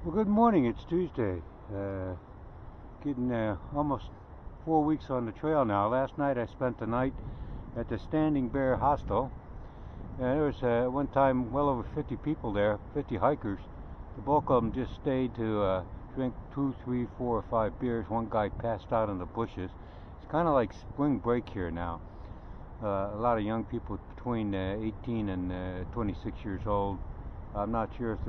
Well, good morning. It's Tuesday. Getting almost 4 weeks on the trail now. Last night I spent the night at the Standing Bear Hostel. There was one time well over 50 people there, 50 hikers. The bulk of them just stayed to drink 2, 3, 4, or 5 beers. One guy passed out in the bushes. It's kind of like spring break here now. A lot of young people between 18 and 26 years old. I'm not sure if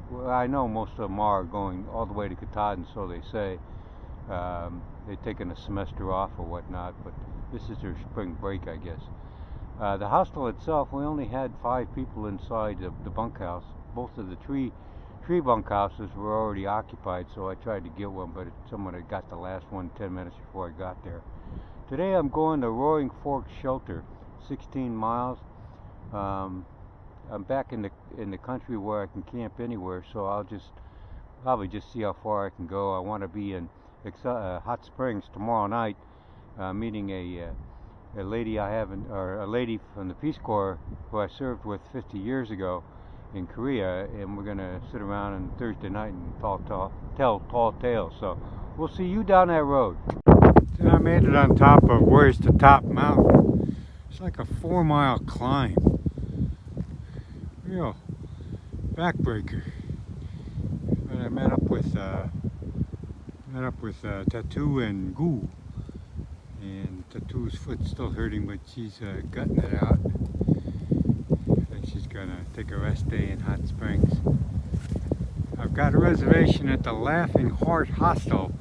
well, I know most of them are going all the way to Katahdin, so they say. They've taken a semester off or whatnot, but this is their spring break, I guess. The hostel itself, we only had 5 people inside the bunkhouse. Both of the tree bunkhouses were already occupied, so I tried to get one, but someone had got the last one 10 minutes before I got there. Today I'm going to Roaring Fork Shelter, 16 miles. I'm back in the country where I can camp anywhere, so I'll probably just see how far I can go. I want to be in Hot Springs tomorrow night, meeting a lady a lady from the Peace Corps who I served with 50 years ago in Korea, and we're gonna sit around on Thursday night and tell tall tales. So we'll see you down that road. So I made it on top of where's the top mountain. It's like a 4-mile climb. Real backbreaker. But I met up with Tattoo and Goo, and Tattoo's foot's still hurting, but she's gutting it out. I think she's gonna take a rest day in Hot Springs. I've got a reservation at the Laughing Horse Hostel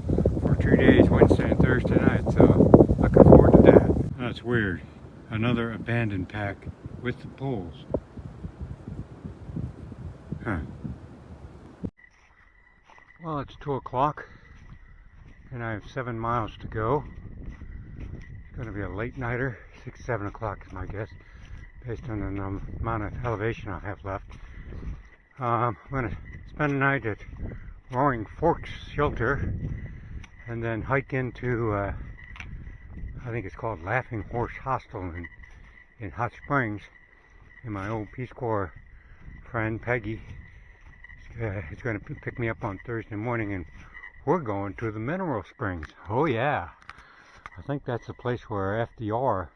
for 2 days, Wednesday and Thursday night, so looking forward to that. That's weird. Another abandoned pack with the poles. Huh. Well, it's 2 o'clock and I have 7 miles to go. It's going to be a late nighter. 6, 7 o'clock is my guess, based on the amount of elevation I have left. I'm going to spend the night at Roaring Forks Shelter and then hike into, I think it's called Laughing Horse Hostel in Hot Springs. And my old Peace Corps friend Peggy is going to pick me up on Thursday morning, and we're going to the Mineral Springs. Oh yeah, I think that's the place where FDR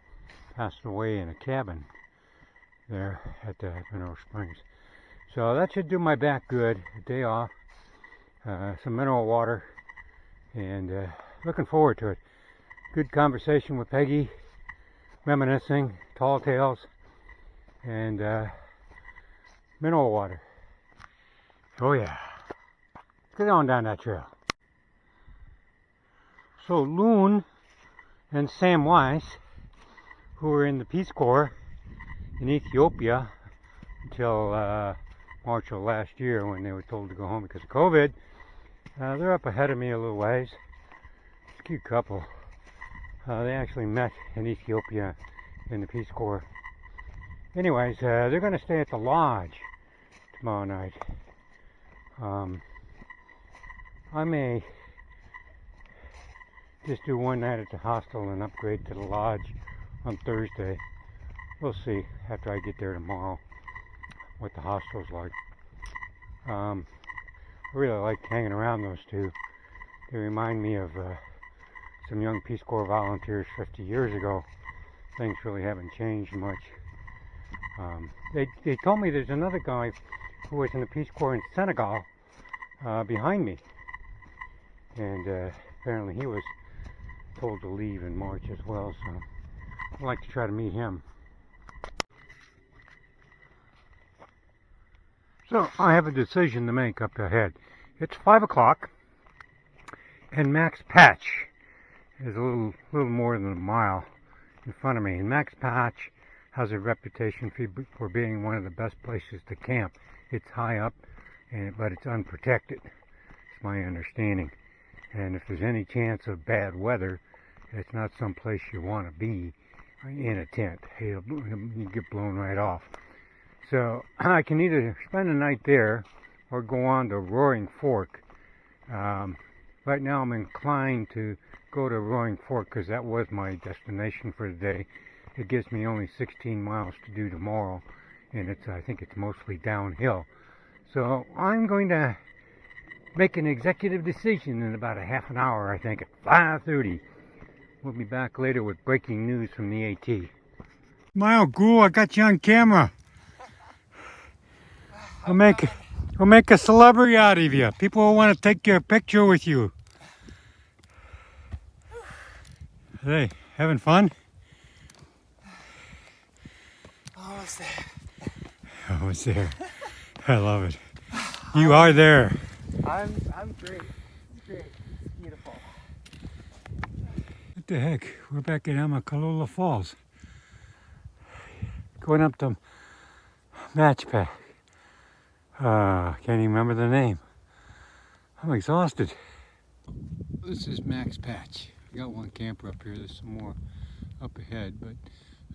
passed away in a cabin there at the Mineral Springs. So that should do my back good. A day off, some mineral water, and looking forward to it. Good conversation with Peggy, reminiscing, tall tales, and mineral water. Oh yeah. Let's get on down that trail. So Loon and Sam Weiss, who were in the Peace Corps in Ethiopia until March of last year when they were told to go home because of COVID, they're up ahead of me a little ways. It's a cute couple. They actually met in Ethiopia in the Peace Corps. Anyways, they're going to stay at the lodge tomorrow night. I may just do one night at the hostel and upgrade to the lodge on Thursday. We'll see after I get there tomorrow what the hostel's like. I really like hanging around those two. They remind me of some young Peace Corps volunteers 50 years ago. Things really haven't changed much. They told me there's another guy who was in the Peace Corps in Senegal behind me, and apparently he was told to leave in March as well, so I'd like to try to meet him. So I have a decision to make up ahead. It's 5 o'clock and Max Patch is a little more than a mile in front of me, and Max Patch has a reputation for being one of the best places to camp. It's high up, but it's unprotected. It's my understanding. And if there's any chance of bad weather, it's not some place you want to be in a tent. You get blown right off. So I can either spend the night there or go on to Roaring Fork. Right now I'm inclined to go to Roaring Fork because that was my destination for the day. It gives me only 16 miles to do tomorrow, and I think it's mostly downhill. So I'm going to make an executive decision in about a half an hour, I think, at 5:30. We'll be back later with breaking news from the AT. Smile, Ghoul, I got you on camera. We'll make a celebrity out of you. People will want to take your picture with you. Hey, having fun? Almost there. Almost there. I love it. You are there. I'm great. It's great. It's beautiful. What the heck? We're back at Amicalola Falls. Going up to Matchpack. Can't even remember the name. I'm exhausted. This is Max Patch. I got one camper up here. There's some more up ahead, but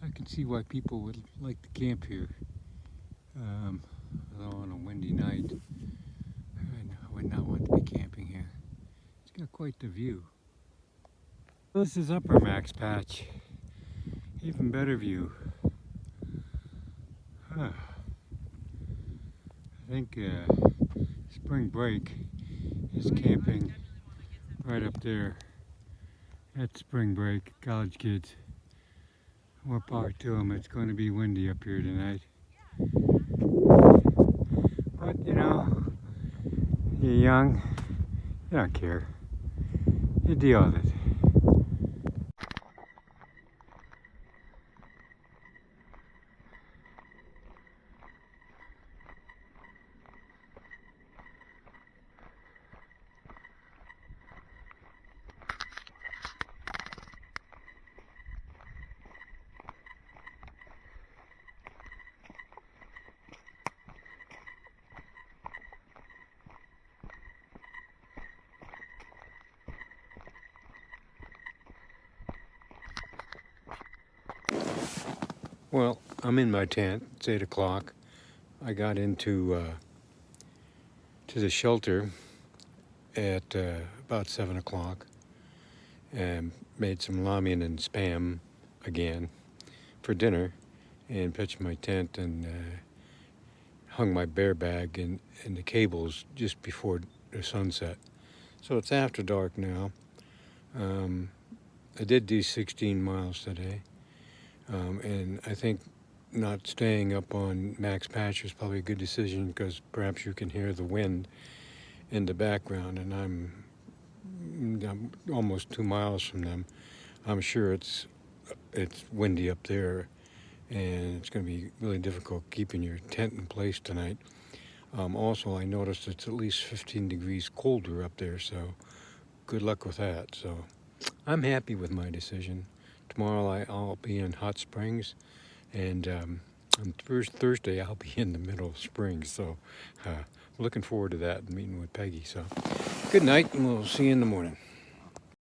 I can see why people would like to camp here. Although on a windy night, I would not want to be camping here. It's got quite the view. This is Upper Max Patch. Even better view. I think spring break is camping right up there. That's spring break, college kids. More power to them. It's going to be windy up here tonight. But you know, you're young, you don't care. You deal with it. Well, I'm in my tent. It's 8 o'clock. I got into to the shelter at about 7 o'clock and made some ramen and spam again for dinner and pitched my tent and hung my bear bag in the cables just before the sunset. So it's after dark now. I did do 16 miles today. And I think not staying up on Max Patch is probably a good decision because perhaps you can hear the wind in the background, and I'm almost 2 miles from them. I'm sure it's windy up there, and it's going to be really difficult keeping your tent in place tonight. Also, I noticed it's at least 15 degrees colder up there, so good luck with that. So I'm happy with my decision. Tomorrow I'll be in Hot Springs, and on Thursday I'll be in the middle of spring. So looking forward to that and meeting with Peggy. So good night, and we'll see you in the morning.